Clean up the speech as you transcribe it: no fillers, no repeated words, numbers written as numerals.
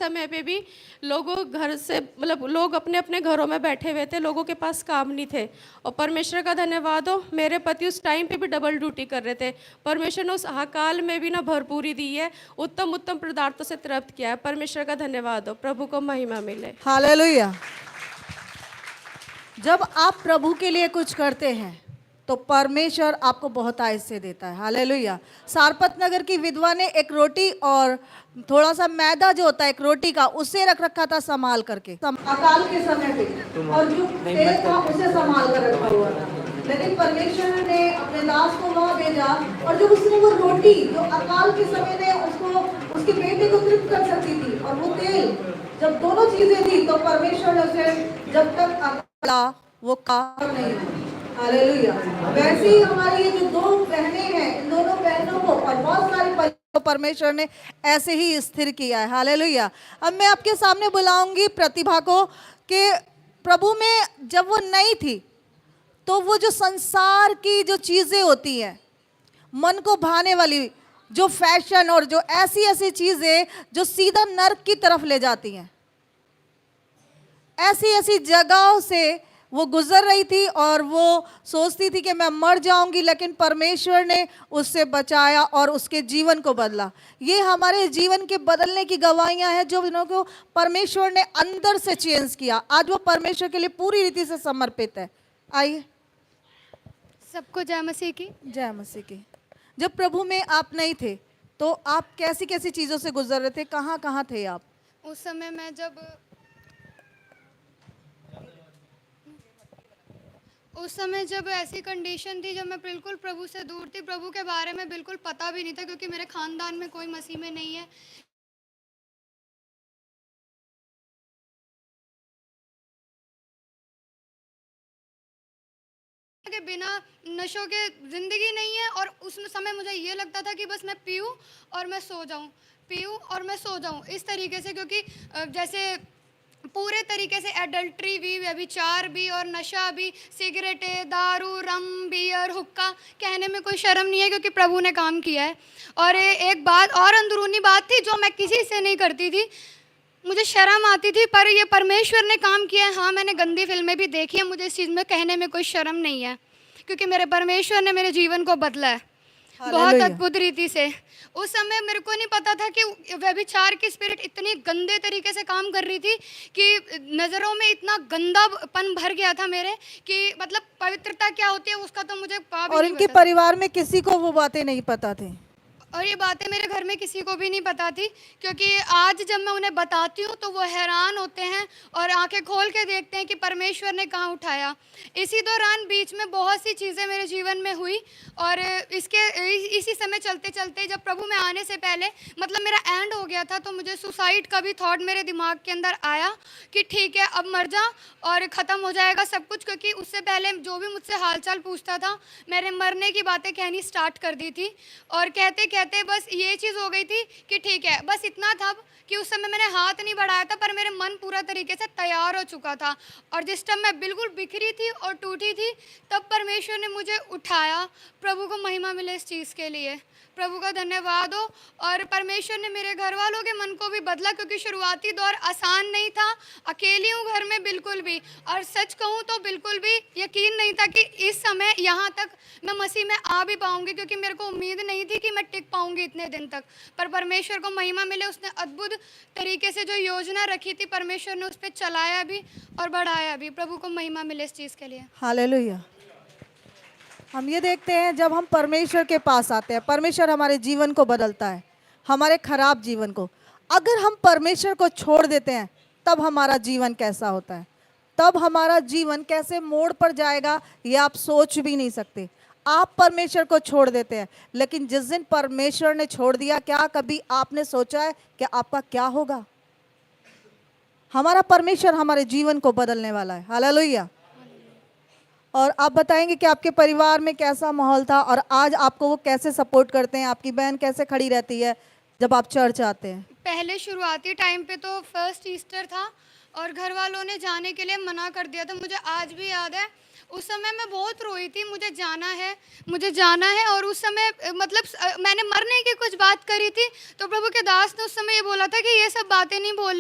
समय पे भी लोगों घर से मतलब लोग अपने अपने घरों में बैठे हुए थे, लोगों के पास काम नहीं थे। और परमेश्वर का धन्यवाद हो, मेरे पति उस टाइम पे भी डबल ड्यूटी कर रहे थे। परमेश्वर ने उस हाकाल में भी ना भरपूरी दी है, उत्तम उत्तम पदार्थों से तृप्त किया है। परमेश्वर का धन्यवाद हो, प्रभु को महिमा मिले। हालेलुया। जब आप प्रभु के लिए कुछ करते हैं तो परमेश्वर आपको बहुत आयत देता है। हालेलुया। सारपत नगर की विधवा ने एक रोटी और थोड़ा सा मैदा जो होता है एक रोटी का, उसे रख रखा था संभाल करके अकाल के समय पे, और जो तेल था उसे संभाल कर रखा हुआ था। लेकिन परमेश्वर ने अपने दास को वहां भेजा, और जब उसने वो रोटी जो अकाल के समय ने उसको उसके बेटे को तृप्त कर सकती थी, और वो तेल, जब दोनों चीजें थी, तो परमेश्वर ने उसे जब तक अकाला वो काम नहीं हुआ। हालेलुया। वैसे ही हमारी ये जो दो बहनें हैं, इन दोनों बहनों को और बहुत सारी परमेश्वर ने ऐसे ही स्थिर किया है। हालेलुया। अब मैं आपके सामने बुलाऊंगी प्रतिभा को कि प्रभु में जब वो नई थी तो वो जो संसार की जो चीजें होती हैं, मन को भाने वाली जो फैशन और जो ऐसी ऐसी चीजें जो सीधा नर्क की तरफ ले जाती हैं, ऐसी ऐसी जगहों से वो गुजर रही थी और वो सोचती थी कि मैं मर जाऊंगी, लेकिन परमेश्वर ने उससे बचाया और उसके जीवन को बदला। ये हमारे जीवन के बदलने की गवाहियां हैं जो इन्हों को परमेश्वर ने अंदर से चेंज किया। आज वो परमेश्वर के लिए पूरी रीति से समर्पित है। आइए। सबको जय मसीह की। जय मसीह की। जब प्रभु में आप नहीं थे तो आप कैसी कैसी चीज़ों से गुजर रहे थे, कहाँ कहाँ थे आप? उस समय मैं जब ऐसी कंडीशन थी, जब मैं बिल्कुल प्रभु से दूर थी, प्रभु के बारे में बिल्कुल पता भी नहीं था, क्योंकि मेरे खानदान में कोई मसीह में नहीं है। के बिना नशों के ज़िंदगी नहीं है। और उस समय मुझे ये लगता था कि बस मैं पीऊँ और मैं सो जाऊँ, पीऊँ और मैं सो जाऊँ, इस तरीके से। क्योंकि जैसे पूरे तरीके से एडल्ट्री भी, व्यभिचार भी और नशा भी, सिगरेटें, दारू, रम, बियर, हुक्का, कहने में कोई शर्म नहीं है क्योंकि प्रभु ने काम किया है। और एक बात और अंदरूनी बात थी जो मैं किसी से नहीं करती थी, मुझे शर्म आती थी, पर ये परमेश्वर ने काम किया है। हाँ, मैंने गंदी फिल्में भी देखी है, मुझे इस चीज़ में कहने में कोई शर्म नहीं है, क्योंकि मेरे परमेश्वर ने मेरे जीवन को बदला है बहुत अद्भुत रीति से। उस समय मेरे को नहीं पता था कि व्यभिचार की स्पिरिट इतनी गंदे तरीके से काम कर रही थी कि नज़रों में इतना गंदापन भर गया था मेरे, कि मतलब पवित्रता क्या होती है उसका तो मुझे और इनके परिवार में किसी को वो बातें नहीं पता थी, और ये बातें मेरे घर में किसी को भी नहीं पता थी। क्योंकि आज जब मैं उन्हें बताती हूँ तो वो हैरान होते हैं और आंखें खोल के देखते हैं कि परमेश्वर ने कहाँ उठाया। इसी दौरान बीच में बहुत सी चीज़ें मेरे जीवन में हुई, और इसी समय चलते चलते जब प्रभु में आने से पहले मतलब मेरा एंड हो गया था, तो मुझे सुसाइड का भी थॉट मेरे दिमाग के अंदर आया कि ठीक है अब मर जा और ख़त्म हो जाएगा सब कुछ। क्योंकि उससे पहले जो भी मुझसे हालचाल पूछता था, मैंने मरने की बातें कहनी स्टार्ट कर दी थी। और कहते कहते बस ये चीज़ हो गई थी कि ठीक है, बस इतना था कि उस समय मैंने हाथ नहीं बढ़ाया था, पर मेरे मन पूरा तरीके से तैयार हो चुका था। और जिस टाइम मैं बिल्कुल बिखरी थी और टूटी थी, तब परमेश्वर ने मुझे उठाया। प्रभु को महिमा मिले इस चीज़ के लिए, प्रभु का धन्यवाद हो। और परमेश्वर ने मेरे घर वालों के मन को भी बदला, क्योंकि शुरुआती दौर आसान नहीं था, अकेली हूँ घर में बिल्कुल भी। और सच कहूँ तो बिल्कुल भी यकीन नहीं था कि इस समय यहाँ तक मैं मसीह में आ भी पाऊँगी, क्योंकि मेरे को उम्मीद नहीं थी कि मैं टिक पाऊँगी इतने दिन तक। पर परमेश्वर को महिमा मिले, उसने अद्भुत तरीके से जो योजना रखी थी परमेश्वर ने उस पर चलाया भी और बढ़ाया भी। प्रभु को महिमा मिले इस चीज़ के लिए। हालेलुया। हम ये देखते हैं जब हम परमेश्वर के पास आते हैं, परमेश्वर हमारे जीवन को बदलता है, हमारे खराब जीवन को। अगर हम परमेश्वर को छोड़ देते हैं तब हमारा जीवन कैसा होता है, तब हमारा जीवन कैसे मोड़ पर जाएगा ये आप सोच भी नहीं सकते। आप परमेश्वर को छोड़ देते हैं, लेकिन जिस दिन परमेश्वर ने छोड़ दिया, क्या कभी आपने सोचा है कि आपका क्या होगा? हमारा परमेश्वर हमारे जीवन को बदलने वाला है। हालेलुया। और आप बताएंगे कि आपके परिवार में कैसा माहौल था और आज आपको वो कैसे सपोर्ट करते हैं, आपकी बहन कैसे खड़ी रहती है जब आप चर्च आते हैं? पहले शुरुआती टाइम पे तो फर्स्ट ईस्टर था और घर वालों ने जाने के लिए मना कर दिया था, मुझे आज भी याद है। उस समय मैं बहुत रोई थी, मुझे जाना है। और उस समय मतलब मैंने मरने की कुछ बात करी थी, तो प्रभु के दास ने उस समय ये बोला था कि ये सब बातें नहीं बोल